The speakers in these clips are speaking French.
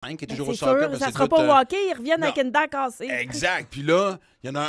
qui est Ben, toujours c'est au soccer. sûr, parce ça que sera écoute, pas au hockey, ils reviennent non. avec une dent cassée. Exact. Puis là, il y en a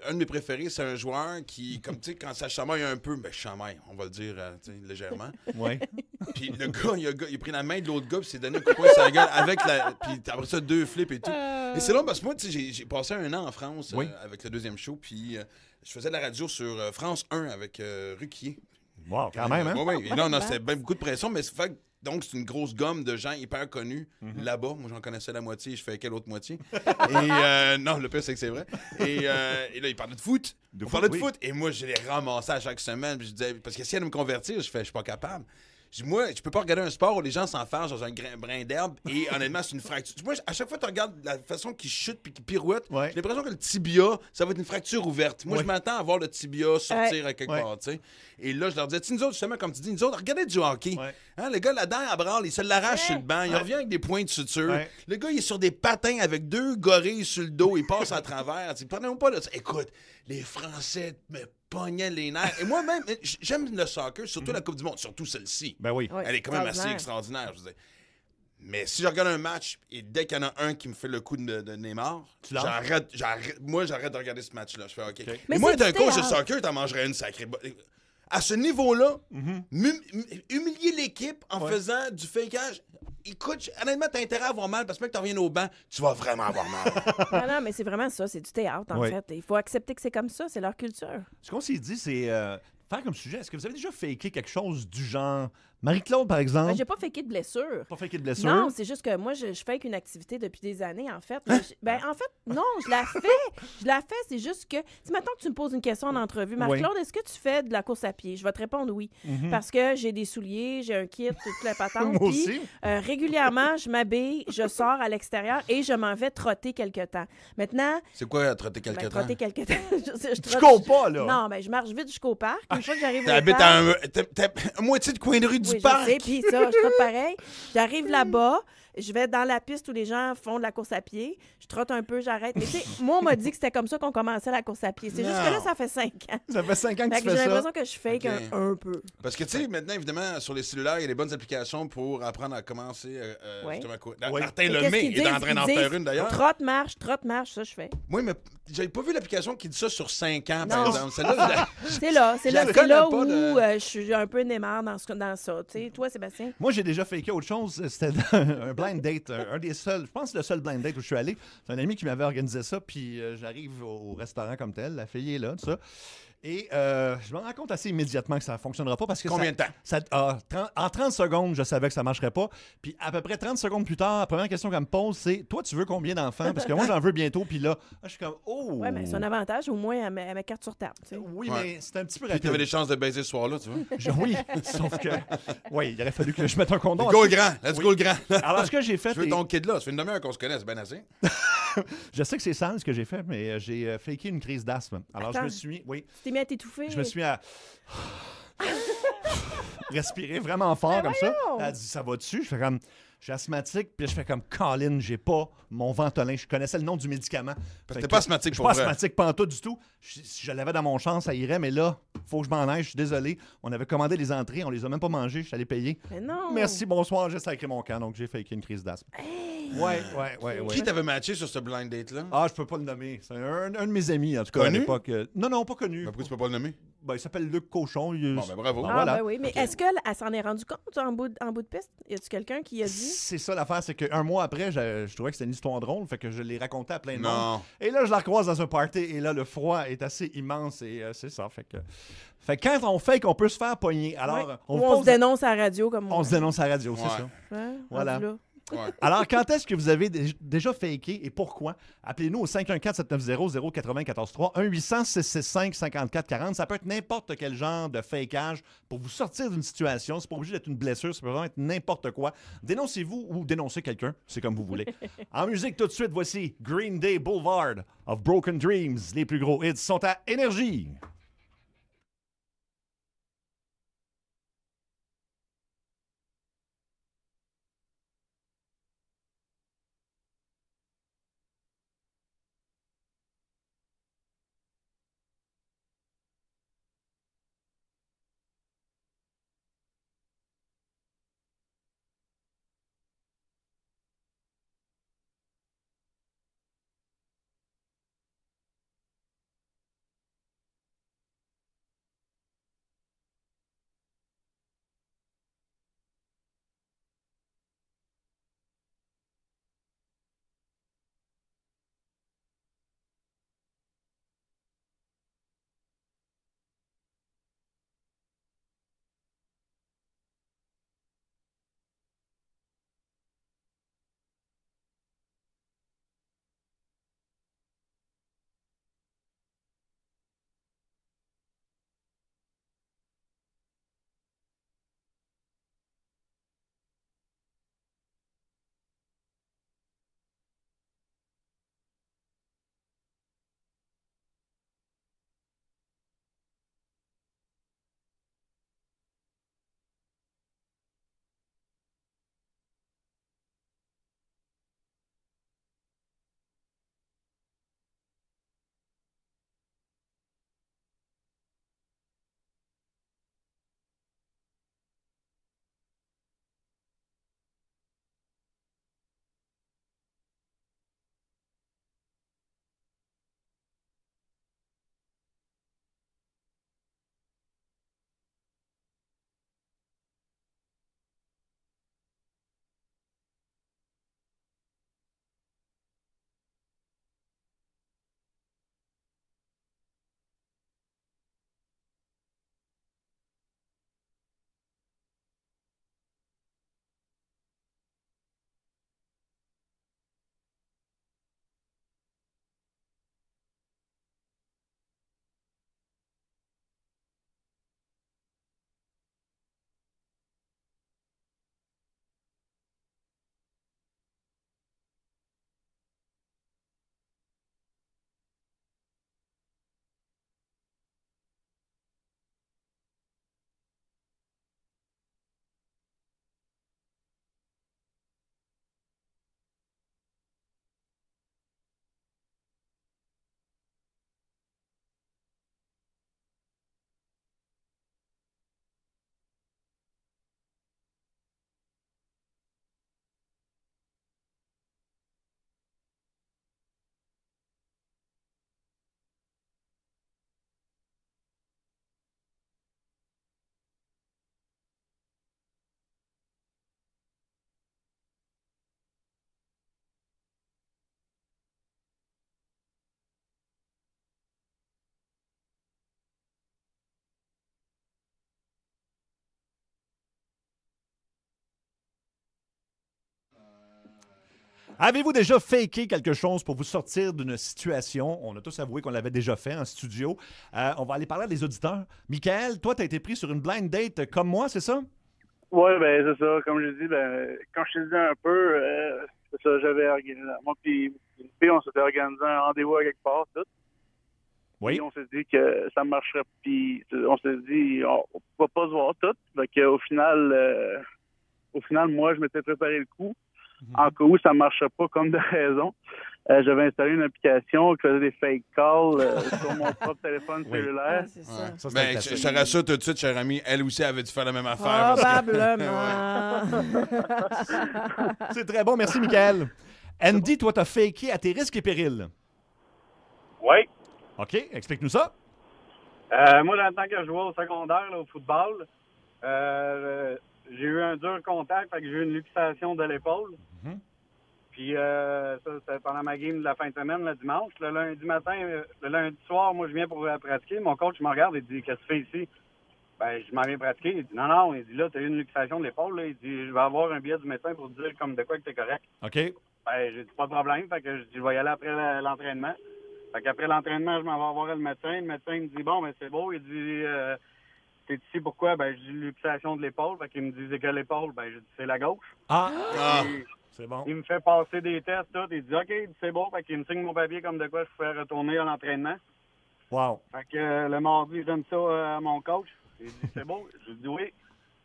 un de mes préférés, c'est un joueur qui, comme tu sais, quand ça chamaille un peu, ben chamaille, on va le dire tu sais, légèrement. Oui. Puis le gars, il a pris la main de l'autre gars, puis s'est donné un coup de poing sur la gueule avec la. Puis après ça, 2 flips et tout. Et c'est là parce que moi, tu sais, j'ai passé 1 an en France Oui. avec le deuxième show, puis je faisais de la radio sur France 1 avec Ruquier. Wow, quand même, hein? Oui. Non, c'était bien beaucoup de pression, mais c'est fait que donc, c'est une grosse gomme de gens hyper connus là-bas. Moi, j'en connaissais la moitié, je fais quelle autre moitié? Et non, le pire, c'est que c'est vrai. Et là, ils parlaient de foot. On parlait de foot. Et moi, je les ramassais à chaque semaine. Puis je disais, parce que si elle me convertir, je suis pas capable. Je dis, moi, je peux pas regarder un sport où les gens s'enfargent dans un brin d'herbe et honnêtement, c'est une fracture. Moi, à chaque fois que tu regardes la façon qu'ils chutent puis qu'ils pirouettent, j'ai l'impression que le tibia, ça va être une fracture ouverte. Moi, je m'attends à voir le tibia sortir à quelque part, tu sais. Et là, je leur disais, nous autres, justement, comme tu dis, nous autres, regardez du hockey. Hein, le gars, la dent à branle, il se l'arrache sur le banc, il revient avec des points de suture. Le gars, il est sur des patins avec 2 gorilles sur le dos, il passe à travers. Prenez-moi pas là. Écoute, les Français me pognaient les nerfs. Et moi-même, j'aime le soccer, surtout la Coupe du Monde, surtout celle-ci. Ben oui. Elle est quand même assez extraordinaire, je veux dire. Mais si je regarde un match et dès qu'il y en a un qui me fait le coup de Neymar, j'arrête de regarder ce match-là. Je fais OK. Mais moi, d'un coach de soccer, t'en mangerais une sacrée. À ce niveau-là, humilier l'équipe en faisant du fakeage. Écoute, honnêtement, t'as intérêt à avoir mal parce que mec, t'en reviens au banc, tu vas vraiment avoir mal. Non, mais c'est vraiment ça, c'est du théâtre, en fait. Il faut accepter que c'est comme ça, c'est leur culture. Ce qu'on s'est dit, c'est faire comme sujet. Est-ce que vous avez déjà faké quelque chose du genre Marie-Claude, par exemple? Ben, j'ai pas faké de blessure. Pas faké de blessure? Non, c'est juste que moi, je fake une activité depuis des années, en fait. En fait, non, je la fais. Je la fais, c'est juste que... Si maintenant que tu me poses une question en entrevue, Marie-Claude, est-ce que tu fais de la course à pied? Je vais te répondre oui. Parce que j'ai des souliers, j'ai un kit, toute la patente. Moi Puis, aussi. régulièrement, je m'habille, je sors à l'extérieur et je m'en vais trotter quelque temps. Maintenant... C'est quoi, trotter quelque temps? Trotter quelque temps. Tu cours pas, là? Non, ben je marche vite jusqu'au parc. Une fois que j'arrive au T'habites parc... t'as moitié de coin de rue du Oui, parc. je sais, puis ça, je trotte pareil. J'arrive là-bas, je vais dans la piste où les gens font de la course à pied. Je trotte un peu, j'arrête. Mais tu sais, moi, on m'a dit que c'était comme ça qu'on commençait la course à pied. C'est juste que là, ça fait 5 ans. Ça fait 5 ans que Fait tu que fais j'ai ça. l'impression que je fake un peu. Parce que, tu sais, maintenant, évidemment, sur les cellulaires, il y a des bonnes applications pour apprendre à commencer justement à courir. Martin Mais Lemay qu'est-ce qu'ils est en disent? train d'en Ils faire disent, une, d'ailleurs. Trotte, marche, ça, je fais. Oui, mais j'avais pas vu l'application qui dit ça sur 5 ans, Non. par exemple. Celle-là, C'est Je la là connais où pas je suis un peu Neymar dans ça. Tu sais, toi, Sébastien? Moi, j'ai déjà faké autre chose. C'était un blind date. Un des seuls, je pense, le seul blind date où je suis allé. C'est un ami qui m'avait organisé ça. Puis j'arrive au restaurant comme tel. La fille est là, tout ça. Et je me rends compte assez immédiatement que ça ne fonctionnera pas parce que Combien de temps? En 30 secondes, je savais que ça ne marcherait pas. Puis à peu près 30 secondes plus tard, la première question qu'elle me pose, c'est « Toi, tu veux combien d'enfants? » Parce que moi, j'en veux bientôt. Puis là, je suis comme « Oh! » Oui, mais c'est un avantage. Au moins, elle met carte sur table. Tu sais. Oui, mais c'est un petit peu Puis rapide. t'avais des chances de baiser ce soir-là, tu vois. Oui, sauf que... Oui, il aurait fallu que je mette un condom. Go le grand! Let's go le grand! Alors, ce que j'ai fait... Je veux ton kid-là. Ça fait une demi-heure qu'on se connaît, c'est bien assez. Je sais que c'est sale ce que j'ai fait, mais j'ai faké une crise d'asthme. Alors, Attends. je me suis... Oui. Tu t'es mis à t'étouffer. Je me suis mis à respirer vraiment fort comme ça. Elle a dit ça va dessus. Je fais comme je suis asthmatique, puis je fais comme Colin, j'ai pas mon Ventolin. Je connaissais le nom du médicament. Parce que t'es pas asthmatique Je suis pour pas vrai. asthmatique pantoute du tout. Si je l'avais dans mon champ, ça irait, mais là, faut que je m'en aille. Je suis désolé. On avait commandé les entrées, on les a même pas mangées. Je suis allé payer. Mais non. Merci, bonsoir, j'ai sacré mon camp, donc j'ai faké une crise d'asthme. Ouais. Qui t'avait matché sur ce blind date-là? Ah, je peux pas le nommer. C'est un de mes amis, en tout cas, Connu? à l'époque. Non, pas connu. Pourquoi tu peux pas le nommer? Ben, il s'appelle Luc Cochon. Bon, ben bravo. Bon, Ah, voilà. ben oui. Mais est-ce qu'elle s'en est rendue compte en bout de piste? Y a-tu quelqu'un qui a dit? C'est ça l'affaire, c'est qu'un mois après, je trouvais que c'était une histoire drôle, fait que je l'ai raconté à plein de monde. Non. Et là, je la recroise dans un party, et là, le froid est assez immense, et c'est ça. Fait que quand on fait qu'on peut se faire pogner, alors Ouais. on, Ou on pose- se dénonce à la radio comme on se dénonce à la radio, c'est Ouais. ça. Hein? Voilà. Rendu là. Ouais. Alors, quand est-ce que vous avez déjà faké et pourquoi? Appelez-nous au 514-790-0943, 1-800-665-5440. Ça peut être n'importe quel genre de fakeage pour vous sortir d'une situation. C'est pas obligé d'être une blessure, ça peut vraiment être n'importe quoi. Dénoncez-vous ou dénoncez quelqu'un, c'est comme vous voulez. En musique, tout de suite, voici Green Day Boulevard of Broken Dreams. Les plus gros hits sont à Énergie. Avez-vous déjà faké quelque chose pour vous sortir d'une situation? On a tous avoué qu'on l'avait déjà fait en studio. On va aller parler à des auditeurs. Michael, toi, tu as été pris sur une blind date comme moi, c'est ça? Oui, ben c'est ça. Comme je dis, quand je te disais un peu, c'est ça, j'avais organisé. Moi puis une fille, on s'était organisé un rendez-vous à quelque part, tout. Oui. Puis on s'est dit que ça marcherait. Puis on s'est dit, on va pas se voir tout. Fait qu'au final, moi, je m'étais préparé le coup. En cas où ça ne marchait pas comme de raison, j'avais installé une application qui faisait des fake calls sur mon propre téléphone cellulaire. Ah, c'est ça. Ouais. Ça, c'est Ben, classique. je te rassure tout de suite, cher ami, elle aussi avait dû faire la même affaire. Probablement. C'est très bon, merci, Michael. Andy, toi, tu as faké à tes risques et périls. Oui. OK, explique-nous ça. Moi, dans le temps que je jouais au secondaire, là, au football, j'ai eu un dur contact, fait que j'ai eu une luxation de l'épaule. Mhm. Puis ça, c'était pendant ma game de la fin de semaine, le dimanche. Le lundi soir, moi, je viens pour pratiquer. Mon coach me regarde et dit « Qu'est-ce que tu fais ici? » Ben, je m'en viens pratiquer. Il dit « Non. » Il dit « Là, tu as eu une luxation de l'épaule. » Il dit « Je vais avoir un billet du médecin pour te dire comme de quoi que t'es correct. » OK. Ben, j'ai dit « Pas de problème. » Fait que je dis « Je vais y aller après l'entraînement. » Fait qu'après l'entraînement, je m'en vais voir le médecin. Le médecin me dit « Bon, ben c'est beau. » Il dit « T'es ici pourquoi? » Ben, je dis « Luxation de l'épaule. » Fait qu'il me dit « C'est quelle épaule? » Ben, je dis « C'est la gauche. » Ah, Puis, c'est bon. il me fait passer des tests, tout. Il dit, OK, c'est bon. Fait qu'il me signe mon papier comme de quoi je pouvais retourner à l'entraînement. Wow. Fait que le mardi, je donne ça à mon coach. Il dit, c'est beau. Je dis, oui.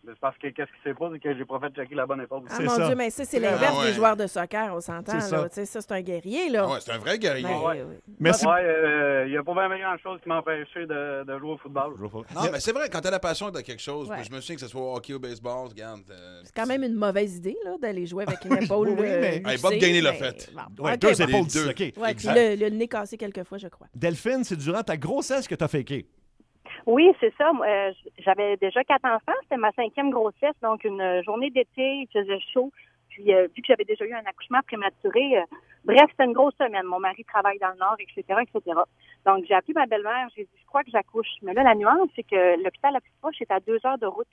Mais c'est parce que qu'est-ce qui s'est passé, c'est que j'ai pas fait checker la bonne épaule. Ah C'est mon ça. Dieu, mais ça, c'est l'inverse Ah ouais. des joueurs de soccer, on s'entend. C'est Là. ça. Tu sais, ça, c'est un guerrier. Là. Ouais, c'est un vrai guerrier. Ben, ouais. oui. Merci. Ouais, il n'y a pas vraiment grand-chose qui m'empêchait de jouer au football. Non, mais c'est vrai, quand t'as la passion de quelque chose, Ouais. puis je me souviens que ce soit au hockey ou au baseball, regarde. C'est quand même une mauvaise idée là, d'aller jouer avec une épaule. oui, mais- Hey, Bob Gainey l'a fait. Ouais, ok, deux bon. épaules Les deux. disloquées. Ouais, puis Exact. le nez cassé quelques fois, je crois. Delphine, c'est durant ta grossesse que tu as faké. Oui, c'est ça. J'avais déjà 4 enfants. C'était ma 5e grossesse. Donc, une journée d'été, il faisait chaud. Puis, vu que j'avais déjà eu un accouchement prématuré, bref, c'était une grosse semaine. Mon mari travaille dans le Nord, etc., etc. Donc, j'ai appelé ma belle-mère. J'ai dit, je crois que j'accouche. Mais là, la nuance, c'est que l'hôpital le plus proche est à 2 heures de route.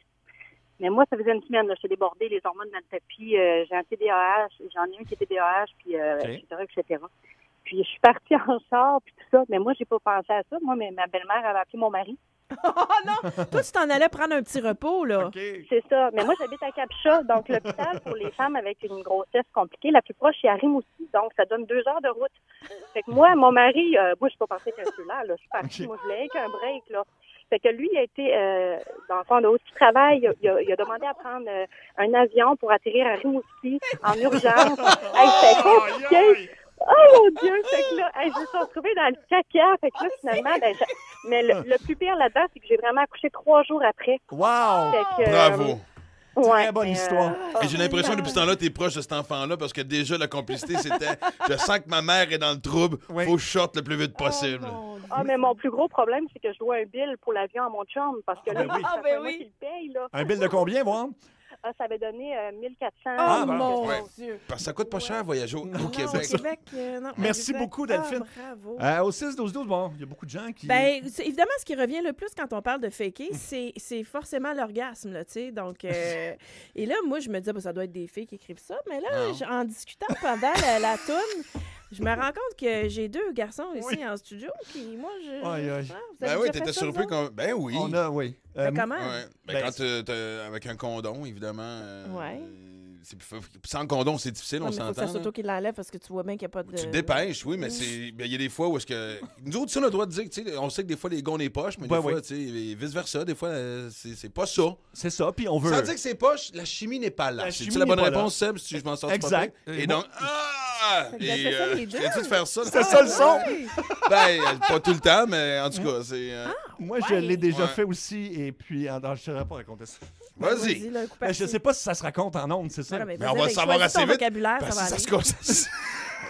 Mais moi, ça faisait une semaine. J'étais débordée, les hormones dans le tapis. J'ai un TDAH. J'en ai un qui est TDAH, puis etc., etc. Puis, je suis partie en char, puis tout ça. Mais moi, j'ai pas pensé à ça. Moi, ma belle-mère avait appelé mon mari. Oh non! Toi, tu t'en allais prendre un petit repos, là. OK. C'est ça. Mais moi, j'habite à Capcha, donc l'hôpital pour les femmes avec une grossesse compliquée, la plus proche, c'est à Rimouski, donc ça donne 2 heures de route. Fait que moi, mon mari, moi, je suis pas pensé qu'un cellulaire, là. Je suis partie. OK. Moi, je voulais qu'un break, là. Fait que lui, il a été, dans le fond, de haut du travail, il a demandé à prendre un avion pour atterrir à Rimouski en urgence. Hey, c'était compliqué. Oh mon Dieu! Fait que là, je me suis retrouvée dans le caca. Fait que là, finalement, mais le plus pire là-dedans, c'est que j'ai vraiment accouché 3 jours après. Wow! Fait que, Bravo. ouais, Très bonne histoire. Et j'ai l'impression que depuis ce temps-là, t'es proche de cet enfant-là parce que déjà, la complicité, c'était je sens que ma mère est dans le trouble, Oui. faut que je sorte le plus vite possible. mais mon plus gros problème, c'est que je dois un bill pour l'avion à mon chum. Parce que là, Ben oui. ça Ah, fait ben moi oui. qui le paye, là. Un bill de combien, voir? Ça avait donné 1400. Oh Ah, ben, mon ouais. Dieu! Parce que ça coûte pas cher voyager au Non, Québec. au Québec, non. Merci Exact. beaucoup, Delphine. Ah, bravo. Au 6-12-12, bon, il y a beaucoup de gens qui... Ben, évidemment, ce qui revient le plus quand on parle de faker, c'est forcément l'orgasme, là, tu sais. Donc, et là, moi, je me disais, ça doit être des filles qui écrivent ça. Mais là, en discutant pendant la toune, je me rends compte que j'ai 2 garçons ici en studio qui, moi, Aïe, aïe. Vous avez Ben oui, déjà t'étais fait ça, surpris vous autres? qu'on. Ben oui. On a, oui. Ben, comment? Ouais. Ben, Ben, quand avec un condom, évidemment. Ouais. C'est sans condom, c'est difficile, Ouais, on mais faut que s'entend. ça s'auto là. qu'il l'enlève parce que tu vois bien qu'il n'y a pas de... Tu te dépêches, oui, mais c'est. Ben, il y a des fois où est-ce que. Nous autres, ça, on a le droit de dire que, tu sais, on sait que des fois, les gars, on est poches, mais Ben des fois, oui. tu sais, vice-versa, des fois, c'est pas ça. C'est ça, puis on veut... Sans dire que c'est poche, la chimie n'est pas là. La C'est-tu chimie la bonne n'est pas là. réponse, Seb, si je m'en sors Exact. pas pire? Et Moi- donc. Ah! Fait que vous avez fait ça, les deux? Viens-tu de faire ça? C'était ça le son? Oui. Ben, pas tout le temps, mais en tout cas, c'est. Moi, je l'ai déjà Ouais. fait aussi, et puis... non, je ne saurais pas raconter ça. Vas-y. là, coup Ben, je parti. sais pas si ça se raconte en ondes, c'est ça? Non, Mais vas-y, on va avec- savoir choisis assez ton vite. vocabulaire, Parce ça va que aller. ça se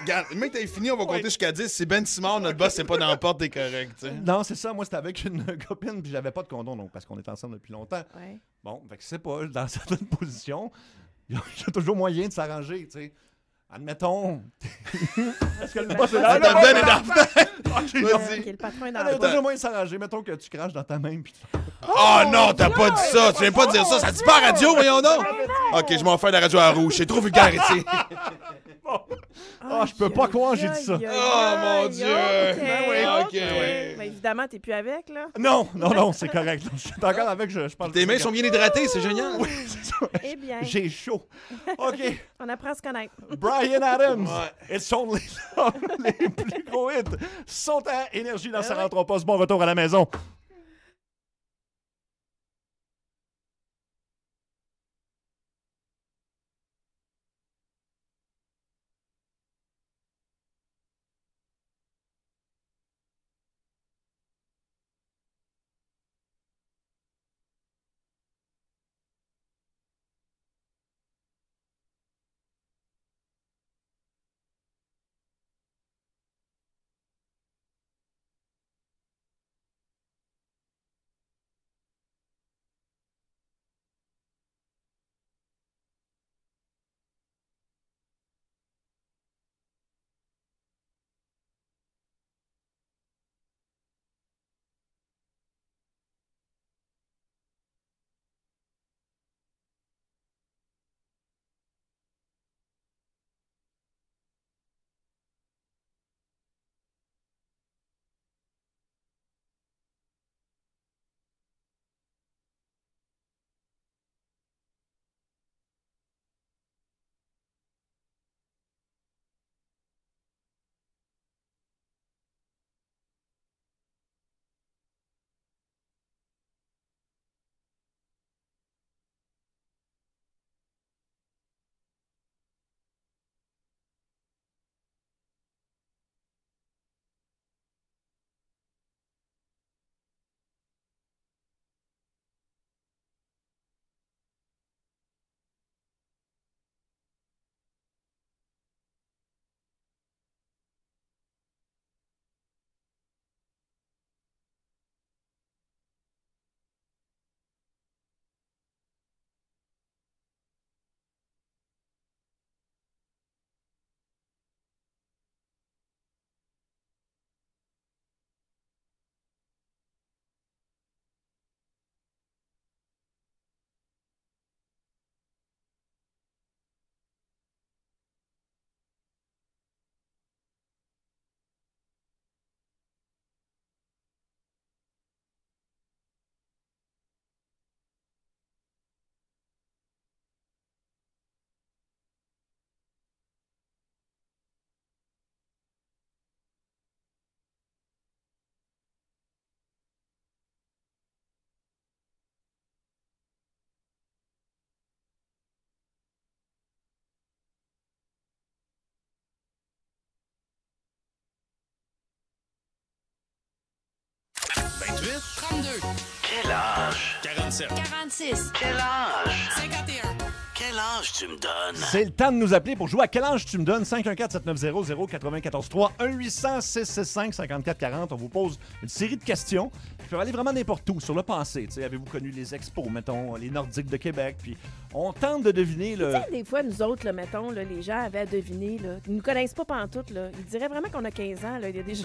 Regarde, le mec, t'as fini, on va compter jusqu'à 10. C'est Ben Simard, notre boss, c'est pas dans la porte, t'es correct, tu sais. Non, c'est ça. Moi, c'était avec une copine, puis j'avais pas de condom, donc, parce qu'on est ensemble depuis longtemps. Ouais. Bon, fait que c'est pas, dans certaines positions, il y a toujours moyen de s'arranger, tu sais. Admettons. Est-ce que le boss est là? Attends, Ben est dans la fenêtre. Ok, non. Ok, le patron est dans Il y a le toujours moyen de s'arranger. Mettons que tu craches dans ta main, puis Oh non, t'as pas dit ça. Tu viens pas de dire ça. Ça dit pas à la radio, voyons donc. Ok, je m'en fais de la radio à rouge. C'est trop vulgaire ici. Oh, je peux pas croire que j'ai dit ça. Oh, mon Dieu! Ben oui, OK. Ben évidemment, t'es plus avec, là. Non, c'est correct. Je suis encore avec, je parle. Tes mains sont bien hydratées, c'est génial. Oui, c'est ça. Eh bien, J'ai chaud. OK. on apprend à se connaître. Brian Adams. Ouais. It's only love. Les plus gros hits sont à Énergie dans sa rentre au poste. Bon retour à la maison. Quel âge? 47. 46. Quel âge? 51. Quel âge tu me donnes? C'est le temps de nous appeler pour jouer à Quel âge tu me donnes? 514-790-0943 1-800-665-5440. On vous pose une série de questions qui peuvent aller vraiment n'importe où, sur le passé. T'sais, avez-vous connu les expos, mettons, les Nordiques de Québec? Puis on tente de deviner le... Tu sais, des fois, nous autres, là, mettons, là, les gens avaient à deviner. Là, ils nous connaissent pas pantoute. Là. Ils diraient vraiment qu'on a 15 ans. Là. Il y a des gens...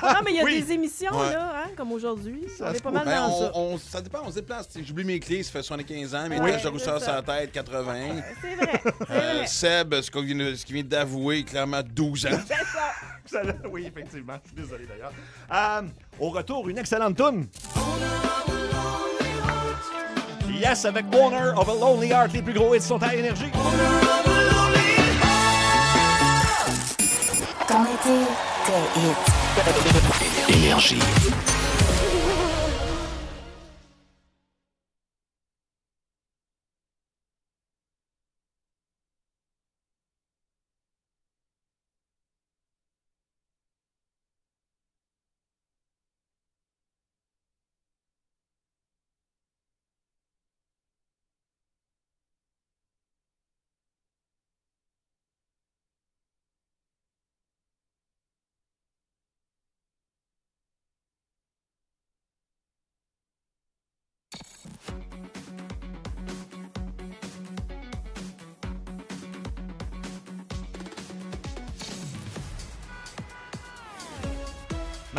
non, mais il y a des émissions, Ouais. là, hein, comme aujourd'hui. Ça On se est pas peut. mal dans ça. Ça dépend, on se déplace. J'oublie mes clés, ça fait 75 ans, mes Ouais, taches de rousseur c'est sur ça. la tête, 80. C'est vrai. C'est vrai. Seb, ce qu'il vient d'avouer, clairement 12 ans. Oui, effectivement. Je suis désolé, d'ailleurs. Au retour, une excellente toune. Yes, avec Owner of a Lonely Heart. Les plus gros hits sont à Énergie. Ton été, tes hits. Énergie.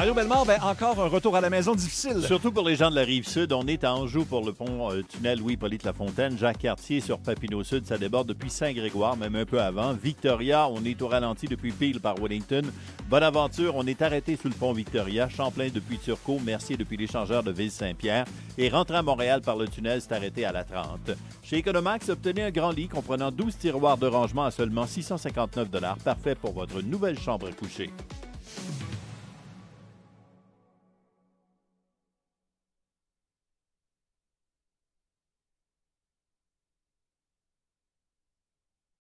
Mario Bellemare, encore un retour à la maison difficile. Surtout pour les gens de la Rive-Sud. On est à Anjou pour le pont tunnel Louis-Hippolyte Lafontaine. Jacques-Cartier sur Papineau-Sud, ça déborde depuis Saint-Grégoire, même un peu avant. Victoria, on est au ralenti depuis Peel par Wellington. Bonaventure, on est arrêté sous le pont Victoria. Champlain depuis Turcot. Mercier depuis l'échangeur de Ville-Saint-Pierre. Et rentré à Montréal par le tunnel, c'est arrêté à la 30. Chez Economax, obtenez un grand lit comprenant 12 tiroirs de rangement à seulement 659 $. Parfait pour votre nouvelle chambre à coucher.